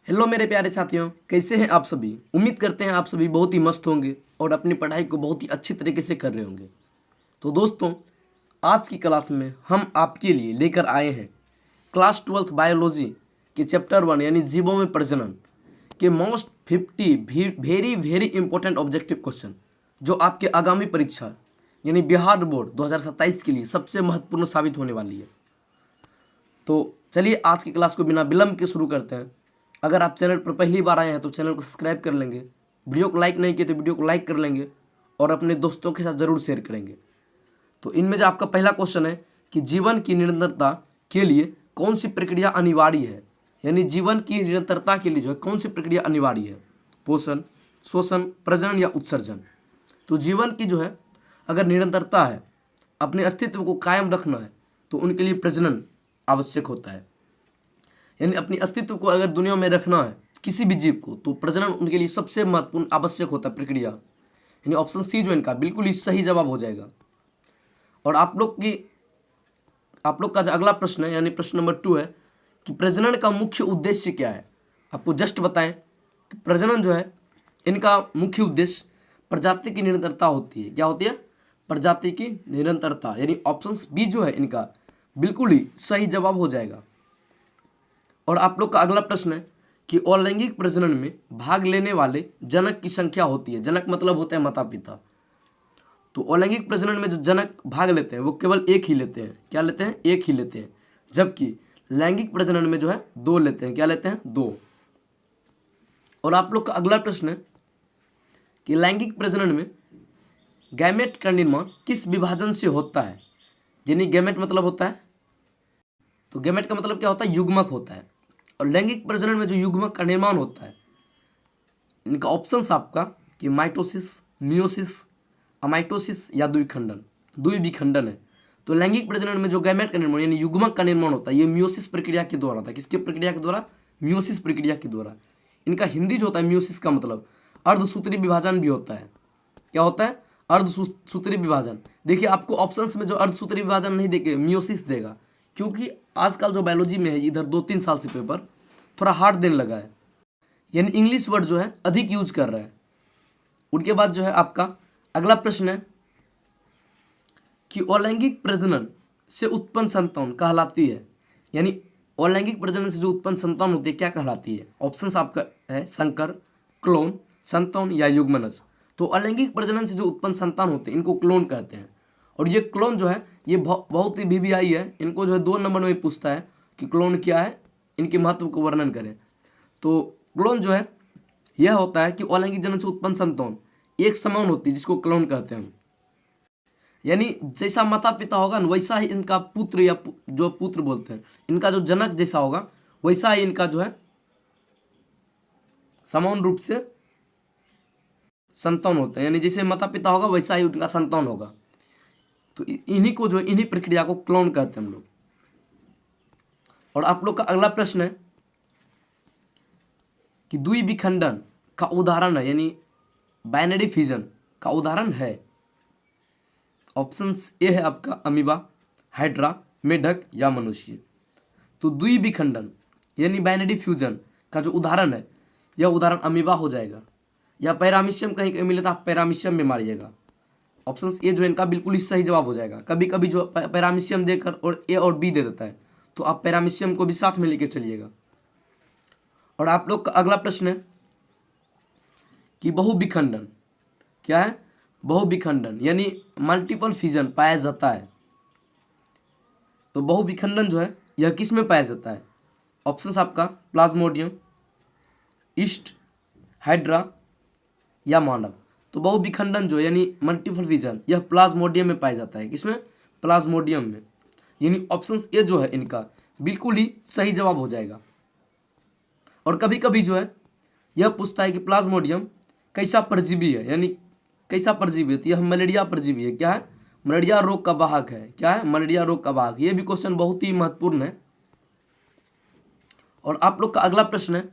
Hello मेरे प्यारे साथियों, कैसे हैं आप सभी। उम्मीद करते हैं आप सभी बहुत ही मस्त होंगे और अपनी पढ़ाई को बहुत ही अच्छी तरीके से कर रहे होंगे। तो दोस्तों, आज की क्लास में हम आपके लिए लेकर आए हैं क्लास 12th बायोलॉजी के चैप्टर 1 यानी जीवों में प्रजनन के most 50 very very important objective question, जो आपके आगामी परीक्षा यानी बिहार बोर्ड 2027 के लिए सबसे महत्वपूर्ण साबित होने वाली है। तो चलिए आज की क्लास को बिना विलंब के शुरू करते हैं। अगर आप चैनल पर पहली बार आए हैं तो चैनल को सब्सक्राइब कर लेंगे, वीडियो को लाइक नहीं किए तो वीडियो को लाइक कर लेंगे और अपने दोस्तों के साथ ज़रूर शेयर करेंगे। तो इनमें जो आपका पहला क्वेश्चन है कि जीवन की निरंतरता के लिए कौन सी प्रक्रिया अनिवार्य है, यानी जीवन की निरंतरता के लिए जो है कौन सी प्रक्रिया अनिवार्य है, पोषण, शोषण, प्रजनन या उत्सर्जन। तो जीवन की जो है अगर निरंतरता है, अपने अस्तित्व को कायम रखना है, तो उनके लिए प्रजनन आवश्यक होता है। यानी अपनी अस्तित्व को अगर दुनिया में रखना है किसी भी जीव को, तो प्रजनन उनके लिए सबसे महत्वपूर्ण आवश्यक होता है प्रक्रिया। यानी ऑप्शन सी जो इनका बिल्कुल ही सही जवाब हो जाएगा। और आप लोग का जो अगला प्रश्न है यानी प्रश्न नंबर 2 है कि प्रजनन का मुख्य उद्देश्य क्या है। आपको जस्ट बताएं कि प्रजनन जो है इनका मुख्य उद्देश्य प्रजाति की निरंतरता होती है। क्या होती है? प्रजाति की निरंतरता। यानी ऑप्शन बी जो है इनका बिल्कुल ही सही जवाब हो जाएगा। और आप लोग का अगला प्रश्न है कि अलैंगिक प्रजनन में भाग लेने वाले जनक की संख्या होती है। जनक मतलब होते हैं माता पिता। तो अलैंगिक प्रजनन में जो जनक भाग लेते हैं वो केवल एक ही लेते हैं। क्या लेते हैं? एक ही लेते हैं। जबकि लैंगिक प्रजनन में जो है 2 लेते हैं। क्या लेते हैं? 2। और आप लोग का अगला प्रश्न है कि लैंगिक प्रजनन में गैमेट का निर्माण किस विभाजन से होता है। यानी गैमेट मतलब होता है, तो गैमेट का मतलब क्या होता है? युग्मक होता है। और लैंगिक प्रजनन में जो युग्मक का निर्माण होता है, इनका ऑप्शंस आपका कि माइटोसिस, मियोसिस, अमाइटोसिस या द्विविखंडन है। तो लैंगिक प्रजनन में जो गैमेट का निर्माण यानी युग्मक का निर्माण होता है, ये मियोसिस प्रक्रिया के द्वारा होता है। किसके प्रक्रिया के द्वारा? मियोसिस प्रक्रिया के द्वारा। इनका हिंदी जो होता है मियोसिस का मतलब अर्धसूत्री विभाजन भी होता है। क्या होता है? अर्धसूत्री विभाजन। देखिए आपको ऑप्शंस में जो अर्धसूत्री विभाजन नहीं देके मियोसिस देगा, क्योंकि आजकल जो बायोलॉजी में है इधर 2-3 साल से पेपर थोड़ा हार्ड देने लगा है, यानी इंग्लिश वर्ड जो है अधिक यूज कर रहे हैं। उनके बाद जो है आपका अगला प्रश्न है कि अलैंगिक प्रजनन से उत्पन्न संतान कहलाती है। यानी अलैंगिक प्रजनन से जो उत्पन्न संतान होती है क्या कहलाती है? ऑप्शंस आपका है संकर, क्लोन, संतान या युग्मनज। तो अलैंगिक प्रजनन से जो उत्पन्न संतान होते हैं इनको क्लोन कहते हैं। और ये क्लोन जो है ये बहुत ही वीवीआई है। इनको जो है 2 नंबर में पूछता है कि क्लोन क्या है, इनके महत्व को वर्णन करें। तो क्लोन जो है यह होता है कि अलैंगिक जनन से उत्पन्न संतान एक समान होती है, जिसको क्लोन कहते हैं। यानी जैसा माता पिता होगा ना वैसा ही इनका पुत्र या जो पुत्र बोलते हैं, इनका जो जनक जैसा होगा वैसा ही इनका जो है समान रूप से संतान होता है। यानी जैसे माता पिता होगा वैसा ही उनका संतान होगा। तो इन्हीं को जो इन्हीं प्रक्रिया को क्लोन कहते हैं हम लोग। और आप लोग का अगला प्रश्न है कि द्विविखंडन का उदाहरण है, यानी बाइनरी फिजन का उदाहरण है। ऑप्शन ए है आपका अमीबा, हाइड्रा, मेढक या मनुष्य। तो द्विविखंडन यानी बाइनरी फ्यूजन का जो उदाहरण है यह उदाहरण अमीबा हो जाएगा, या पैरामीशियम कहीं कहीं मिले तो आप पैरामीशियम में मारिएगा। ऑप्शन ए जो है इनका बिल्कुल ही सही जवाब हो जाएगा। कभी कभी जो पैरामीशियम देकर और ए और बी दे देता है, तो आप पैरामीशियम को भी साथ में लेके चलिएगा। और आप लोग का अगला प्रश्न है कि बहुविखंडन क्या है? बहुविखंडन यानी मल्टीपल फिजन पाया जाता है। तो बहुविखंडन जो है यह किस में पाया जाता है? ऑप्शन आपका प्लाज्मोडियम, ईस्ट, हाइड्रा या मानव। तो बहुविखंडन जो यानी मल्टीपल फिजन यह प्लाज्मोडियम में पाया जाता है। किसमें? प्लाज्मोडियम में। यानी ऑप्शन ए जो है इनका बिल्कुल ही सही जवाब हो जाएगा। और कभी कभी जो है यह पूछता है कि प्लाज्मोडियम कैसा परजीवी है, यानी कैसा परजीवी है? तो यह मलेरिया परजीवी है। क्या है? मलेरिया रोग का वाहक है। क्या है? मलेरिया रोग का वाहक। ये भी क्वेश्चन बहुत ही महत्वपूर्ण है। और आप लोग का अगला प्रश्न है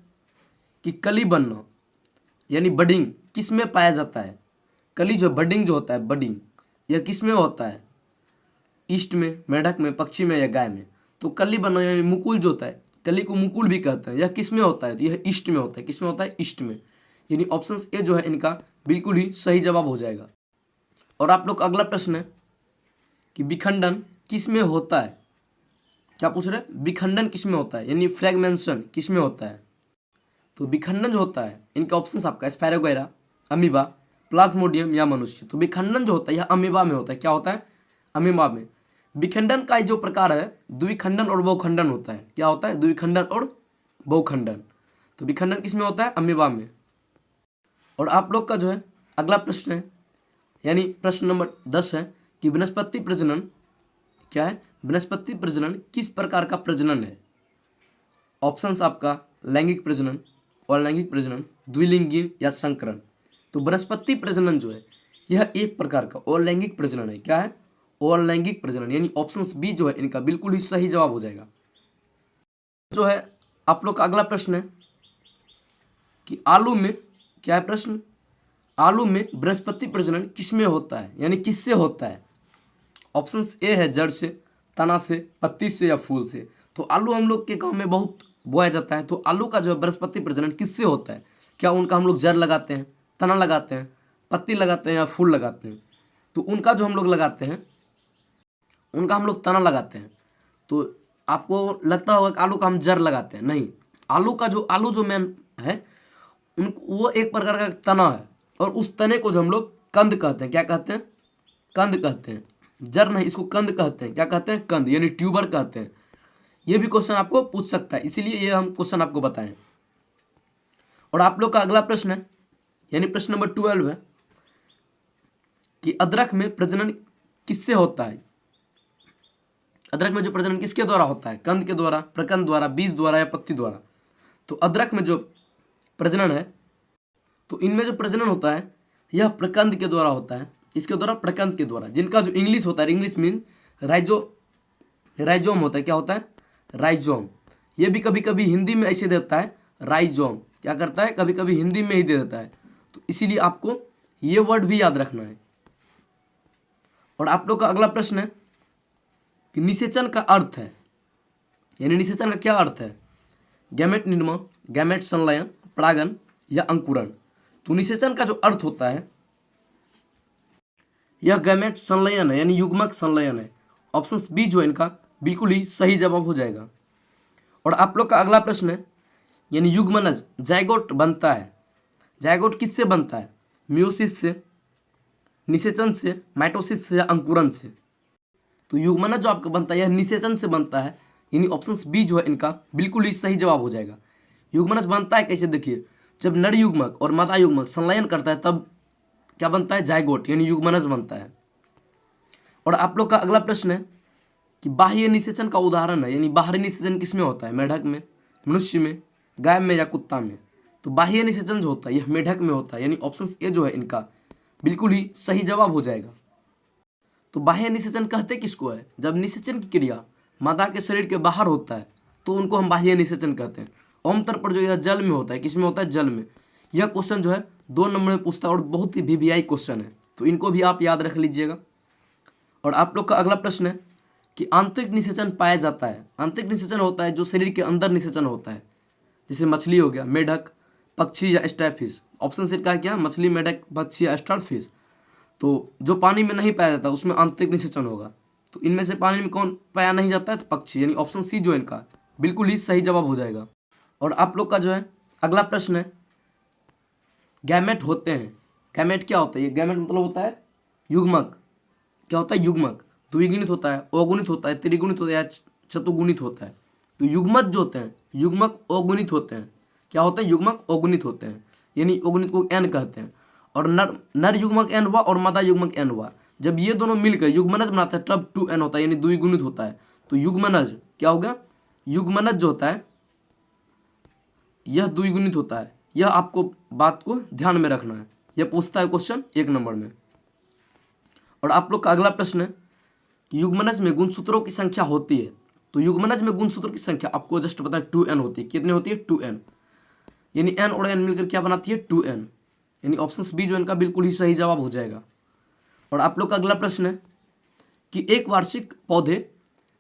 कि कली बनना यानी बडिंग किस में पाया जाता है? कली जो बडिंग जो होता है, बडिंग यह किस में होता है? ईस्ट में, मेढक में, पक्षी में या गाय में। तो कली बनना यानी मुकुल जो होता है कली को मुकुल भी कहते हैं। यह किस में होता है? तो यह ईस्ट में होता है। किस में होता है? ईस्ट में। यानी ऑप्शन ए जो है इनका बिल्कुल ही सही जवाब हो जाएगा। और आप लोग का अगला प्रश्न है कि विखंडन किस में होता है? क्या पूछ रहे हैं? विखंडन किस में होता है, यानी फ्रेगमेंशन किस में होता है? तो विखंडन जो होता है इनका ऑप्शन आपका स्पायरोगैरा, अमीबा, प्लाज्मोडियम या मनुष्य। तो विखंडन जो होता है यह अमीबा में होता है। क्या होता है? अमीबा में। विखंडन का जो प्रकार है द्विखंडन और बहुखंडन होता है। क्या होता है? द्विखंडन और बहुखंडन। तो विखंडन किस में होता है? अमीबा में। और आप लोग का जो है अगला प्रश्न है, यानी प्रश्न नंबर 10 है कि वनस्पति प्रजनन क्या है? वनस्पति प्रजनन किस प्रकार का प्रजनन है? ऑप्शंस आपका लैंगिक प्रजनन, अलैंगिक प्रजनन, द्विलिंगी या संकरण। तो वनस्पति प्रजनन जो है यह एक प्रकार का अलैंगिक प्रजनन है। क्या है? अलैंगिक प्रजनन, यानी ऑप्शन बी जो है इनका बिल्कुल ही सही जवाब हो जाएगा। जो है आप लोग का अगला प्रश्न है कि आलू में क्या है? प्रश्न, आलू में वनस्पति प्रजनन किस में होता है, यानी किससे होता है? ऑप्शन ए है जड़ से, तना से, पत्ती से या फूल से। तो आलू हम लोग के गांव में बहुत बोया जाता है। तो आलू का जो है वनस्पति प्रजनन किससे होता है? क्या उनका हम लोग जड़ लगाते हैं, तना लगाते हैं, पत्ती लगाते हैं या फूल लगाते हैं? तो उनका जो हम लोग लगाते हैं उनका हम लोग तना लगाते हैं। तो आपको लगता होगा कि आलू का हम जड़ लगाते हैं। नहीं, आलू जो मैन है उनको वो एक प्रकार का तना है और उस तने को जो हम लोग कंद कहते हैं। क्या कहते हैं? कंद कहते हैं। जड़ नहीं, इसको कंद कहते हैं। क्या कहते हैं? कंद, यानी ट्यूबर कहते हैं। ये भी क्वेश्चन आपको पूछ सकता है, इसीलिए ये हम क्वेश्चन आपको बताएं। और आप लोग का अगला प्रश्न है, यानी प्रश्न नंबर 12 है कि अदरक में प्रजनन किससे होता है? अदरक में जो प्रजनन किसके द्वारा होता है? कंद के द्वारा, प्रकंद द्वारा, बीज द्वारा या पत्ती द्वारा? तो अदरक में जो प्रजनन है तो इनमें जो प्रजनन होता है यह प्रकंद के द्वारा होता है। इसके द्वारा, प्रकंद के द्वारा, जिनका जो इंग्लिश होता है, इंग्लिश मीन राइजोम होता है। क्या होता है? राइजोम। ये भी कभी कभी हिंदी में ऐसे देता है राइजोम। क्या करता है? कभी कभी हिंदी में ही दे देता है। तो इसीलिए आपको ये वर्ड भी याद रखना है। और आप लोग का अगला प्रश्न है कि निषेचन का अर्थ है, यानी निषेचन का क्या अर्थ है? गैमेट निर्माण, गैमेट संलयन, परागन या अंकुरण। तो निषेचन का जो अर्थ होता है यह गैमेट संलयन है, यानी युग्मक संलयन है। ऑप्शन बी जो है इनका बिल्कुल ही सही जवाब हो जाएगा। और आप लोग का अगला प्रश्न है, यानी युग्मनज जाइगोट बनता है। जाइगोट किससे बनता है? मियोसिस से, निषेचन से, माइटोसिस से या अंकुरण से। तो युग्मनज जो आपका बनता है यह निषेचन से बनता है, यानी ऑप्शन बी जो है इनका बिल्कुल ही सही जवाब हो जाएगा। युग्मनज बनता है कैसे? देखिए, जब नर युग्मक और मादा युग्मक संलयन करता है तब क्या बनता है? जाइगोट, यानी युग्मनज बनता है। और आप लोग का अगला प्रश्न है कि बाह्य निषेचन का उदाहरण है, यानी बाहरी निषेचन किस में होता है? मेढक में, मनुष्य में, गाय में या कुत्ता में? तो बाह्य निषेचन जो होता है यह मेढक में होता है, यानी ऑप्शन ए जो है इनका बिल्कुल ही सही जवाब हो जाएगा। तो बाह्य निषेचन कहते किसको है? जब निषेचन की क्रिया मादा के शरीर के बाहर होता है तो उनको हम बाह्य निषेचन कहते हैं। आमतौर पर जो यह जल में होता है, किस में होता है? जल में। यह क्वेश्चन जो है 2 नंबर में पूछता है और बहुत ही वीवीआई क्वेश्चन है, तो इनको भी आप याद रख लीजिएगा। और आप लोग का अगला प्रश्न है कि आंतरिक निषेचन पाया जाता है। आंतरिक निषेचन होता है जो शरीर के अंदर निषेचन होता है, जैसे मछली हो गया, मेढक, पक्षी या स्टारफिश। ऑप्शन से का क्या? मछली, मेढक, पक्षी या स्टारफिश। तो जो पानी में नहीं पाया जाता उसमें आंतरिक निषेचन होगा। तो इनमें से पानी में कौन पाया नहीं जाता है? तो पक्षी, यानी ऑप्शन सी जो इनका बिल्कुल ही सही जवाब हो जाएगा। और आप लोग का जो है अगला प्रश्न है, गैमेट होते हैं। गैमेट क्या होता है? ये गैमेट मतलब होता है युग्मक। क्या होता है? युग्मक। द्विगुणित होता है, अगुणित होता है, त्रिगुणित होता है या चतुर्गुणित होता है। तो युग्मक जो होते हैं युग्मक अगुणित होते हैं। क्या होते हैं? युग्मक अगुणित होते हैं, यानी अगुणित को एन कहते हैं। और नर युग्मक एन हुआ और मादा युग्मक एन हुआ, जब ये दोनों मिलकर युग्मनज बनाते हैं तब 2n होता है, यानी द्विगुणित होता है। तो युग्मनज क्या होगा? युग्मनज जो होता है यह द्विगुणित होता है। यह आपको बात को ध्यान में रखना है, यह पूछता है क्वेश्चन 1 नंबर में। और आप लोग का अगला प्रश्न है कि युग्मनज में गुणसूत्रों की संख्या होती है। तो युग्मनज में गुणसूत्रों की संख्या आपको जस्ट पता है 2n होती है। कितनी होती है? 2n, यानी n और n मिलकर क्या बनाती है? 2n, यानी ऑप्शन बी जो इनका बिल्कुल ही सही जवाब हो जाएगा। और आप लोग का अगला प्रश्न है कि एक वार्षिक पौधे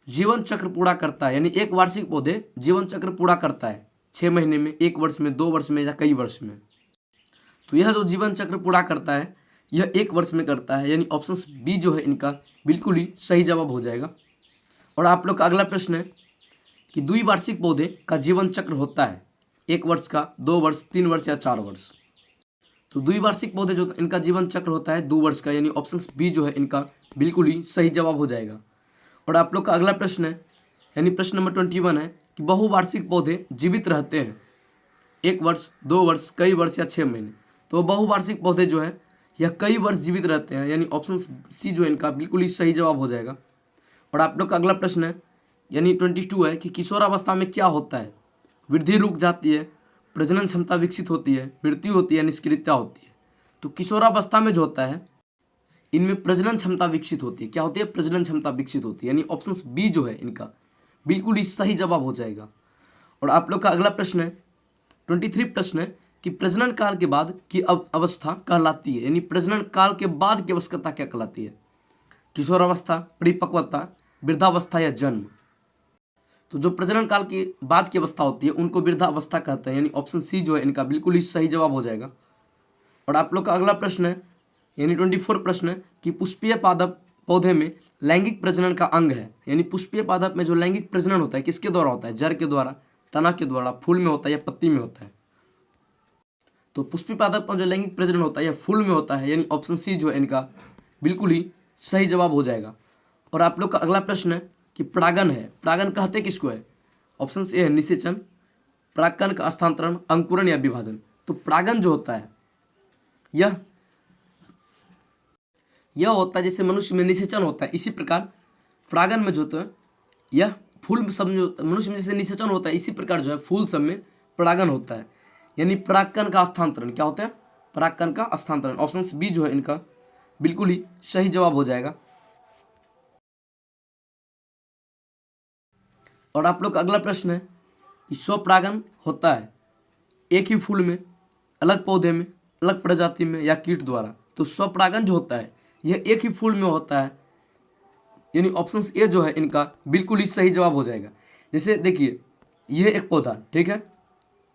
जीवन चक्र पूरा करता है, यानी एक वार्षिक पौधे जीवन चक्र पूरा करता है 6 महीने में, 1 वर्ष में, 2 वर्ष में या कई वर्ष में। तो यह जो जीवन चक्र पूरा करता है यह 1 वर्ष में करता है, यानी ऑप्शन बी जो है इनका बिल्कुल ही सही जवाब हो जाएगा। और आप लोग का अगला प्रश्न है कि द्विवार्षिक पौधे का जीवन चक्र होता है 1 वर्ष का, 2 वर्ष, 3 वर्ष या 4 वर्ष। तो द्विवार्षिक पौधे जो इनका जीवन चक्र होता है 2 वर्ष का, यानी ऑप्शन बी जो है इनका बिल्कुल ही सही जवाब हो जाएगा। और आप लोग का अगला प्रश्न है, यानी प्रश्न नंबर 21 है कि बहुवार्षिक पौधे जीवित रहते हैं 1 वर्ष, 2 वर्ष, कई वर्ष या 6 महीने। तो बहुवार्षिक पौधे जो है यह कई वर्ष जीवित रहते हैं, यानी ऑप्शन सी जो है इनका बिल्कुल ही सही जवाब हो जाएगा। और आप लोग का अगला प्रश्न है, यानी 22 है कि किशोरावस्था में क्या होता है? वृद्धि रुक जाती है, प्रजनन क्षमता विकसित होती है, मृत्यु होती है, निष्क्रियता होती है। तो किशोरावस्था में जो होता है इनमें प्रजनन क्षमता विकसित होती है। क्या होती है? प्रजनन क्षमता विकसित होती है, यानी ऑप्शन बी जो है इनका बिल्कुल ही सही जवाब हो जाएगा। और आप लोग का अगला प्रश्न है 23 प्रश्न है कि प्रजनन काल के बाद की अवस्था कहलाती है, यानी प्रजनन काल के बाद की अवस्था क्या कहलाती है? किशोरावस्था, परिपक्वता, वृद्धावस्था या जन्म। तो जो प्रजनन काल के बाद की अवस्था होती है उनको वृद्धावस्था कहते हैं, यानी ऑप्शन सी जो है इनका बिल्कुल ही सही जवाब हो जाएगा। और आप लोग का अगला प्रश्न है, यानी 24 प्रश्न है कि पुष्पीय पादप पौधे में लैंगिक प्रजनन का अंग है, यानी पुष्पीय पादप में जो लैंगिक प्रजनन होता है किसके द्वारा होता है? जड़ के द्वारा, तना के द्वारा, फूल में होता है या पत्ती में होता है? तो पुष्पी पादप में जो लैंगिक प्रजनन होता है यह फूल में होता है, यानी ऑप्शन सी जो है इनका बिल्कुल ही सही जवाब हो जाएगा। और आप लोग का अगला प्रश्न है कि परागन है, परागन कहते किसको है? ऑप्शन ए है निषेचन, परागकण का हस्तांतरण, अंकुरण या विभाजन। तो परागन जो होता है यह होता है जैसे मनुष्य में निषेचन होता है, इसी प्रकार परागन में जो होता है यह फूल सब जो मनुष्य में जैसे निषेचन होता है इसी प्रकार जो है फूल सब में परागन होता है, यानी परागकण का हस्तांतरण। क्या होता है? परागकण का हस्तांतरण। ऑप्शन बी जो है इनका बिल्कुल ही सही जवाब हो जाएगा। और आप लोग का अगला प्रश्न है कि स्वपरागन होता है एक ही फूल में, अलग पौधे में, अलग प्रजाति में या कीट द्वारा। तो स्वपरागन जो होता है यह एक ही फूल में होता है, यानी ऑप्शन ए जो है इनका बिल्कुल ही सही जवाब हो जाएगा। जैसे देखिए यह एक पौधा, ठीक है,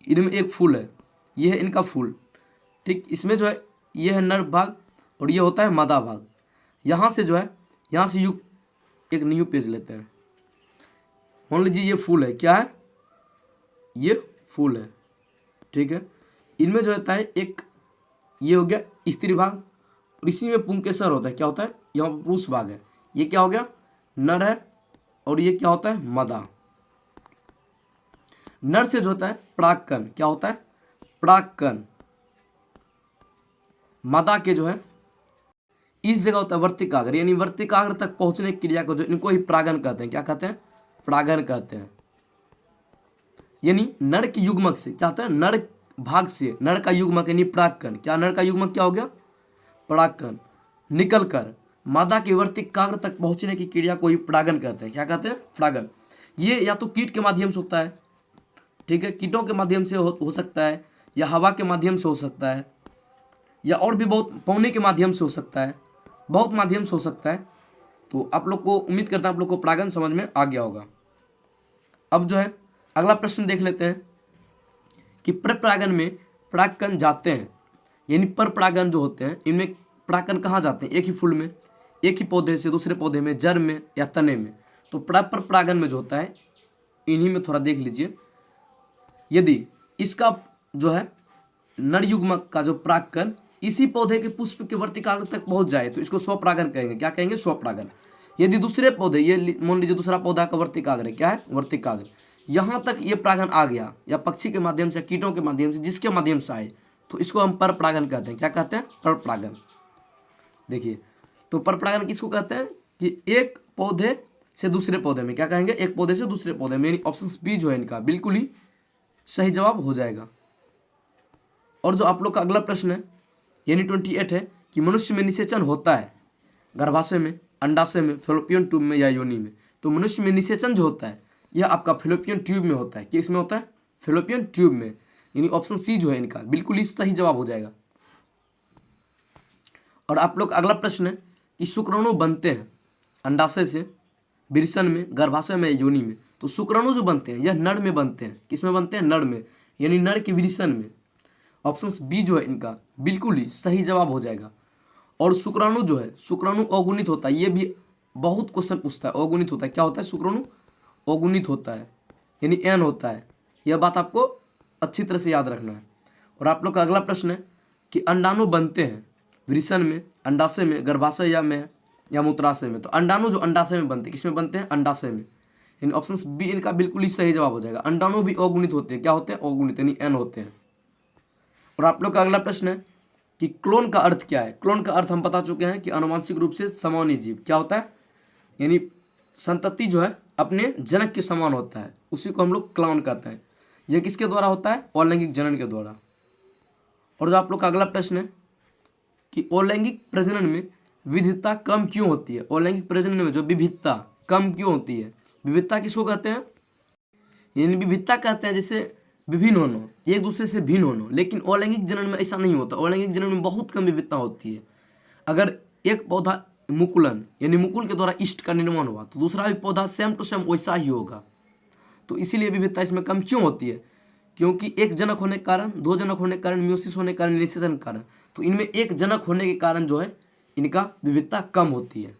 इनमें एक फूल है, यह है इनका फूल, ठीक, इसमें जो है यह है नर भाग और यह होता है मादा भाग। यहाँ से जो है यहाँ से एक न्यू पेज लेते हैं, मान लीजिए ये फूल है, क्या है? ये फूल है, ठीक है। इनमें जो होता है एक ये हो गया स्त्री भाग और इसी में पुंकेसर होता है। क्या होता है? यहाँ पुरुष भाग है। ये क्या हो गया? नर है और ये क्या होता है? मादा। नर से जो होता है परागकण, क्या होता है? परागकण। मादा के जो है इस जगह होता है वर्तिकाग्र, यानी वर्तिकाग्र तक पहुंचने की क्रिया को जो इनको ही परागन कहते हैं। क्या कहते हैं? परागन कहते हैं। यानी नर के युग्मक से क्या होता है? नर भाग से नर का युग्मक यानी परागकण, क्या नर का युग्मक क्या हो गया? परागकण निकलकर मादा के वर्तिकाग्र तक पहुंचने की क्रिया को ही परागन कहते हैं। क्या कहते हैं? परागन। ये या तो कीट के माध्यम से होता है, ठीक है, कीटों के माध्यम से हो सकता है, या हवा के माध्यम से हो सकता है, या और भी बहुत पौने के माध्यम से हो सकता है, बहुत माध्यम से हो सकता है। तो आप लोग को उम्मीद करता हूं आप लोग को परागन समझ में आ गया होगा। अब जो है अगला प्रश्न देख लेते हैं कि परपरागन में परागकण जाते हैं, यानी परपरागन जो होते हैं इनमें परागकण कहाँ जाते हैं? एक ही फूल में, एक ही पौधे से दूसरे पौधे में, जड़ में या तने में। तो परपरागन में जो होता है इन्हीं में थोड़ा देख लीजिए, यदि इसका जो है नर युग्मक का जो परागकण इसी पौधे के पुष्प के वर्तिकाग्र तक पहुंच जाए तो इसको स्वपरागन कहेंगे। क्या कहेंगे? स्वपरागन। यदि दूसरे पौधे, ये मान लीजिए दूसरा पौधा का वर्तिकाग्र है, क्या है? वर्तिकाग्र, यहाँ तक ये परागन आ गया या पक्षी के माध्यम से, कीटों के माध्यम से, जिसके माध्यम से आए, तो इसको हम परपरागन कहते हैं। क्या कहते हैं? परपरागन। देखिए तो परपरागन किसको कहते हैं? कि एक पौधे से दूसरे पौधे में, क्या कहेंगे? एक पौधे से दूसरे पौधे में, यानी ऑप्शन बी जो है इनका बिल्कुल ही सही जवाब हो जाएगा। और जो आप लोग का अगला प्रश्न है यानी 28 है कि मनुष्य में निषेचन होता है गर्भाशय में, अंडाशय में, फैलोपियन ट्यूब में या योनि में। तो मनुष्य में निषेचन जो होता है यह आपका फैलोपियन ट्यूब में होता है। किस में होता है? फैलोपियन ट्यूब में, यानी ऑप्शन सी जो है इनका बिल्कुल ही सही जवाब हो जाएगा। और आप लोग अगला प्रश्न है कि शुक्राणु बनते हैं अंडाशय से, विरसन में, गर्भाशय में, योनि में। तो शुक्राणु जो बनते हैं यह नर में बनते हैं। किस में बनते हैं? नर में, यानी नर के विरसन में। ऑप्शन बी जो है इनका बिल्कुल ही सही जवाब हो जाएगा। और शुक्राणु जो है, शुक्राणु अगुणित होता है, ये भी बहुत क्वेश्चन पूछता है। अगुणित होता है, क्या होता है? शुक्राणु अगुणित होता है, यानी एन होता है। यह बात आपको अच्छी तरह से याद रखना है। और आप लोग का अगला प्रश्न है कि अंडाणु बनते हैं वृषण में, अंडाशय में, गर्भाशय या मूत्राशय में। तो अंडाणु जो अंडाशय में बनते हैं, किसमें बनते हैं? अंडाशय में, यानी ऑप्शन बी इनका बिल्कुल ही सही जवाब हो जाएगा। अंडाणु भी अगुणित होते हैं, क्या होते हैं? अगुणित, यानी एन होते हैं। और आप लोग का अगला प्रश्न है कि क्लोन का अर्थ क्या है? क्लोन का अर्थ हम बता चुके हैं कि अनुवांशिक रूप से समानी जीव। क्या होता है? यानी संतति जो है अपने जनक के समान होता है, उसी को हम लोग क्लोन कहते हैं। यह किसके द्वारा होता है? अलैंगिक जनन के द्वारा। और जो आप लोग का अगला प्रश्न है कि अलैंगिक प्रजनन में विविधता कम क्यों होती है? अलैंगिक प्रजनन में जो विविधता कम क्यों होती है? विविधता किसको कहते हैं? यानी विविधता कहते हैं जैसे विभिन्न होना, एक दूसरे से भिन्न होना। लेकिन अलैंगिक जनन में ऐसा नहीं होता। अलैंगिक जनन में बहुत कम विविधता होती है। अगर एक पौधा मुकुलन यानी मुकुल के द्वारा इष्ट का निर्माण हुआ तो दूसरा भी पौधा सेम टू सेम वैसा ही होगा। तो इसीलिए विविधता इसमें कम क्यों होती है? क्योंकि एक जनक होने के कारण, दो जनक होने के कारण, म्यूसिस होने के कारण, निषेचन के कारण, तो इनमें एक जनक होने के कारण जो है इनका विविधता कम होती है।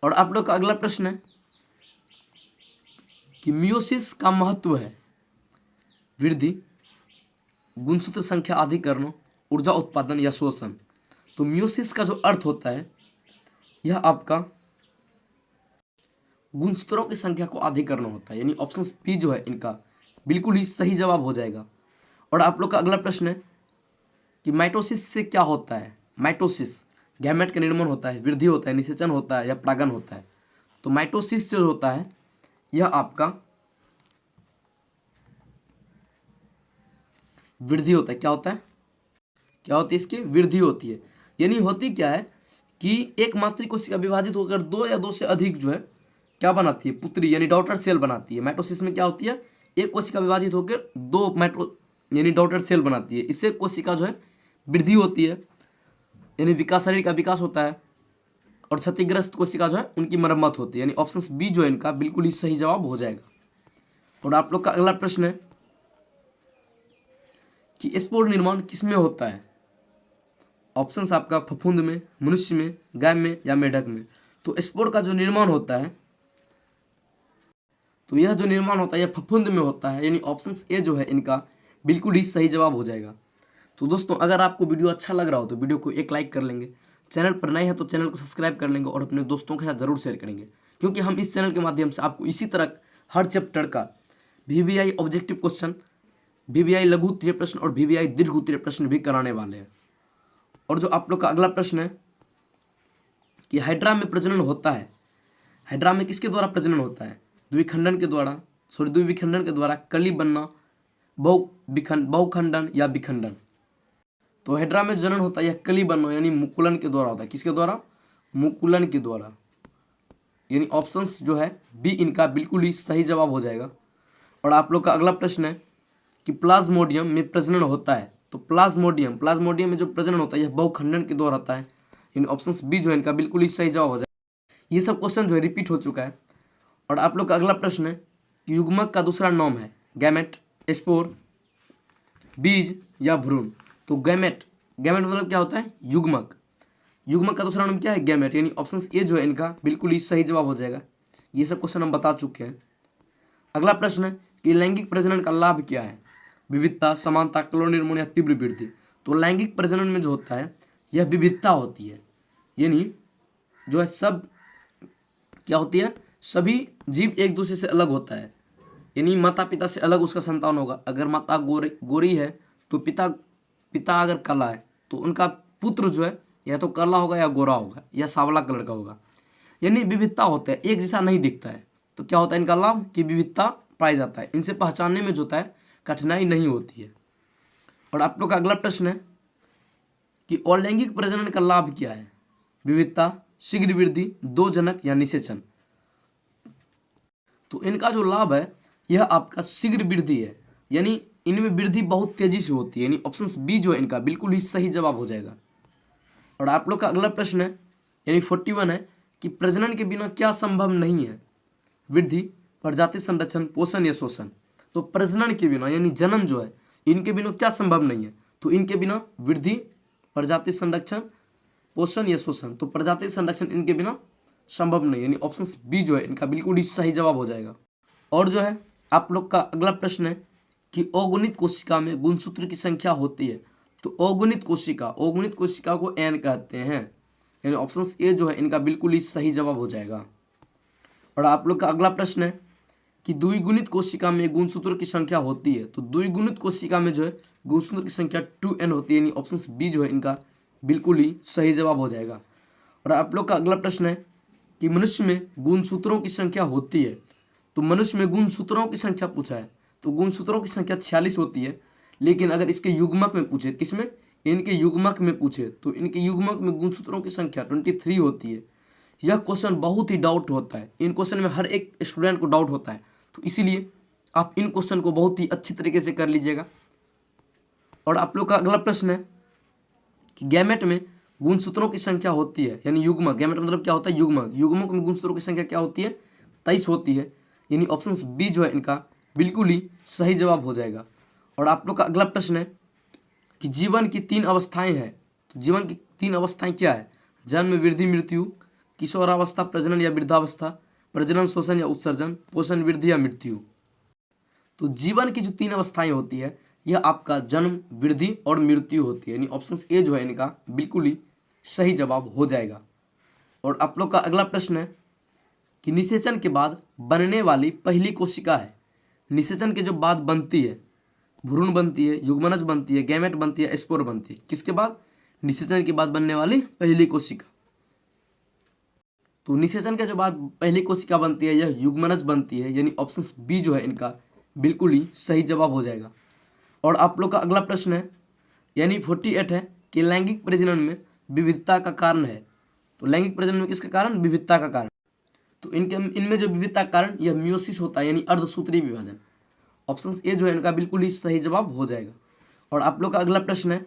और आप लोग का अगला प्रश्न है कि मियोसिस का महत्व है वृद्धि, गुणसूत्र संख्या अधिकरण, ऊर्जा उत्पादन या शोषण। तो मियोसिस का जो अर्थ होता है यह आपका गुणसूत्रों की संख्या को अधिकरण होता है, यानी ऑप्शन बी जो है इनका बिल्कुल ही सही जवाब हो जाएगा। और आप लोग का अगला प्रश्न है कि माइटोसिस से क्या होता है? माइटोसिस गैमेट का निर्माण होता है, वृद्धि होता है, निषेचन होता है या परागण होता है। तो माइटोसिस जो होता है यह आपका वृद्धि होता है। क्या होता है? क्या होती है? इसकी वृद्धि होती है। यानी होती क्या है कि एक मातृ कोशिका विभाजित होकर दो या दो से अधिक जो है क्या बनाती है? पुत्री यानी डॉटर सेल बनाती है। माइटोसिस में क्या होती है? एक कोशिका विभाजित होकर दो यानी डॉटर सेल बनाती है। इससे कोशिका जो है वृद्धि होती है, यानी विकास, शरीर का विकास होता है। और क्षतिग्रस्त कोशिका जो है उनकी मरम्मत होती है, यानी ऑप्शन बी जो है इनका बिल्कुल ही सही जवाब हो जाएगा। और आप लोग का अगला प्रश्न है कि स्पोर निर्माण किसमें होता है? ऑप्शंस आपका फफूंद में, मनुष्य में, गाय में या मेढक में। तो स्पोर का जो निर्माण होता है तो यह जो निर्माण होता है यह फफूंद में होता है, यानी ऑप्शन ए जो है इनका बिल्कुल ही सही जवाब हो जाएगा। तो दोस्तों अगर आपको वीडियो अच्छा लग रहा हो तो वीडियो को एक लाइक कर लेंगे, चैनल पर नए हैं तो चैनल को सब्सक्राइब कर लेंगे और अपने दोस्तों के साथ ज़रूर शेयर करेंगे, क्योंकि हम इस चैनल के माध्यम से आपको इसी तरह हर चैप्टर का VVI ऑब्जेक्टिव क्वेश्चन, VVI लघु उत्तरीय प्रश्न और VVI दीर्घ उत्तरीय प्रश्न भी कराने वाले हैं। और जो आप लोग का अगला प्रश्न है कि हाइड्रा में प्रजनन होता है, हाइड्रा में किसके द्वारा प्रजनन होता है? द्विखंडन के द्वारा, द्विविखंडन के द्वारा, कली बनना, बहुखंडन या विखंडन। तो हाइड्रा में जनन होता है यह कली बनना यानी मुकुलन के द्वारा होता है। किसके द्वारा? मुकुलन के द्वारा, यानी ऑप्शंस जो है बी इनका बिल्कुल ही सही जवाब हो जाएगा। और आप लोग का अगला प्रश्न है कि प्लाज्मोडियम में प्रजनन होता है। तो प्लाज्मोडियम में जो प्रजनन होता है यह बहुखंडन के द्वारा होता है, यानी ऑप्शन बी जो है इनका बिल्कुल ही सही जवाब हो जाएगा। ये सब क्वेश्चन जो है रिपीट हो चुका है। और आप लोग का अगला प्रश्न है कि युग्मक का दूसरा नाम है गैमेट, स्पोर, बीज या भ्रूण। तो गैमेट मतलब क्या होता है? युग्मक का दूसरा नाम क्या है? गैमेट, यानी ऑप्शन ए जो है इनका बिल्कुल ही सही जवाब हो जाएगा। ये सब क्वेश्चन हम बता चुके हैं। अगला प्रश्न है कि लैंगिक प्रजनन का लाभ क्या है? विविधता, समानता, क्लोन निर्माण या तीव्र वृद्धि। तो लैंगिक प्रजनन में जो होता है यह विविधता होती है, यानी जो है सब क्या होती है? सभी जीव एक दूसरे से अलग होता है, यानी माता पिता से अलग उसका संतान होगा। अगर माता गोरी है तो पिता अगर काला है तो उनका पुत्र जो है या तो काला होगा या गोरा होगा या सांवला कलर का होगा, यानी विविधता होता है, एक जैसा नहीं दिखता है। तो क्या होता है इनका लाभ कि विविधता पाया जाता है, इनसे पहचानने में जो होता है कठिनाई नहीं होती है। और आप लोग का अगला प्रश्न है कि अलैंगिक प्रजनन का लाभ क्या है? विविधता, शीघ्र वृद्धि, दो जनक या निषेचन। तो इनका जो लाभ है यह आपका शीघ्र वृद्धि है, यानी इनमें वृद्धि बहुत तेजी से होती है, यानी ऑप्शन बी जो है इनका बिल्कुल ही सही जवाब हो जाएगा। और आप लोग का अगला प्रश्न है यानी 41 है कि प्रजनन के बिना क्या संभव नहीं है? वृद्धि, प्रजाति संरक्षण, पोषण या शोषण। तो प्रजनन के बिना यानी जन्म जो है, इनके बिना क्या संभव नहीं है? तो इनके बिना वृद्धि, प्रजाति संरक्षण, पोषण या शोषण। तो प्रजाति संरक्षण इनके बिना संभव नहीं, यानी ऑप्शन बी जो है इनका बिल्कुल ही सही जवाब हो जाएगा। और जो है आप लोग का अगला प्रश्न है कि अगुणित कोशिका में गुणसूत्र की संख्या होती है। तो अगुणित कोशिका को एन कहते हैं, यानी ऑप्शन ए जो है इनका बिल्कुल ही सही जवाब हो जाएगा। और आप लोग का अगला प्रश्न है कि द्विगुणित कोशिका में गुणसूत्र की संख्या होती है। तो द्विगुणित कोशिका में जो है गुणसूत्र की संख्या 2n होती है, यानी ऑप्शन बी जो है इनका बिल्कुल ही सही जवाब हो जाएगा। और आप लोग का अगला प्रश्न है कि मनुष्य में गुणसूत्रों की संख्या होती है। तो मनुष्य में गुणसूत्रों की संख्या पूछा है, तो गुणसूत्रों की संख्या 46 होती है। लेकिन अगर इसके युग्मक में पूछे, किसमें? इनके युग्मक में पूछे, तो इनके युग्मक में गुणसूत्रों की संख्या 23 होती है। यह क्वेश्चन बहुत ही डाउट होता है, इन क्वेश्चन में हर एक स्टूडेंट को डाउट होता है, तो इसीलिए आप इन क्वेश्चन को बहुत ही अच्छी तरीके से कर लीजिएगा। और आप लोग का अगला प्रश्न है कि गैमेट में गुणसूत्रों की संख्या होती है, यानी युग्मक। गैमेट मतलब क्या होता है? युग्मक। युग्मक में गुणसूत्रों की संख्या क्या होती है? 23 होती है, यानी ऑप्शन बी जो है इनका बिल्कुल ही सही जवाब हो जाएगा। और आप लोग का अगला प्रश्न है कि जीवन की 3 अवस्थाएं हैं। तो जीवन की 3 अवस्थाएं क्या है? जन्म, वृद्धि, मृत्यु, किशोरावस्था, प्रजनन या वृद्धावस्था, प्रजनन, शोषण या उत्सर्जन, पोषण, वृद्धि या मृत्यु। तो जीवन की जो 3 अवस्थाएं होती है, यह आपका जन्म, वृद्धि और मृत्यु होती है, यानी ऑप्शन ए जो है इनका बिल्कुल ही सही जवाब हो जाएगा। और आप लोग का अगला प्रश्न है कि निषेचन के बाद बनने वाली पहली कोशिका है। निषेचन के जो बाद बनती है, भ्रूण बनती है, युग्मनज बनती है, गैमेट बनती है, स्पोर बनती है। किसके बाद? निषेचन के बाद बनने वाली पहली कोशिका। तो निषेचन के जो बाद पहली कोशिका बनती है, यह युग्मनज बनती है, यानी ऑप्शन बी जो है इनका बिल्कुल ही सही जवाब हो जाएगा। और आप लोग का अगला प्रश्न है यानी 48 है कि लैंगिक प्रजनन में विविधता का कारण है। तो लैंगिक प्रजनन में किसका कारण? विविधता का कारण। तो इनमें जो विविधता का कारण यह मियोसिस होता है, यानी अर्धसूत्रीय विभाजन। ऑप्शन ए जो है इनका बिल्कुल ही सही जवाब हो जाएगा। और आप लोग का अगला प्रश्न है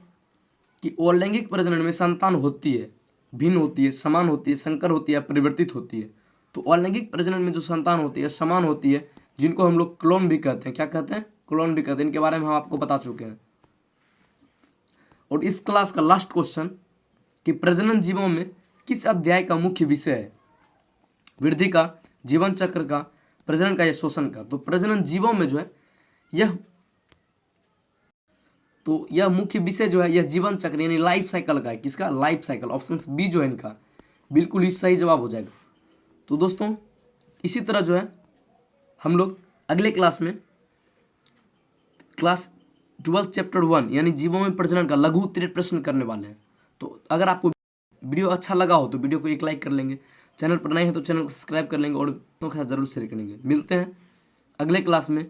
कि अलैंगिक प्रजनन में संतान होती है, भिन्न होती है, समान होती है, संकर होती है, परिवर्तित होती है। तो अलैंगिक प्रजनन में जो संतान होती है समान होती है, जिनको हम लोग क्लोन भी कहते हैं। क्या कहते हैं? क्लोन भी कहते हैं। इनके बारे में हम आपको बता चुके हैं। और इस क्लास का लास्ट क्वेश्चन कि प्रजनन जीवों में किस अध्याय का मुख्य विषय है? वृद्धि का, जीवन चक्र का, प्रजनन का या शोषण का? तो प्रजनन जीवों में जो है यह मुख्य विषय जो है यह जीवन चक्र यानी लाइफ साइकिल का है। किसका? Life cycle. ऑप्शन बी जो है इनका बिल्कुल ही सही जवाब हो जाएगा। तो दोस्तों इसी तरह जो है हम लोग अगले क्लास में क्लास 12 चैप्टर 1 यानी जीवों में प्रजनन का लघु उत्तरीय प्रश्न करने वाले हैं। तो अगर आपको वीडियो अच्छा लगा हो तो वीडियो को एक लाइक कर लेंगे, चैनल पर नए हैं तो चैनल को सब्सक्राइब कर लेंगे और दोस्तों के साथ जरूर शेयर करेंगे। मिलते हैं अगले क्लास में।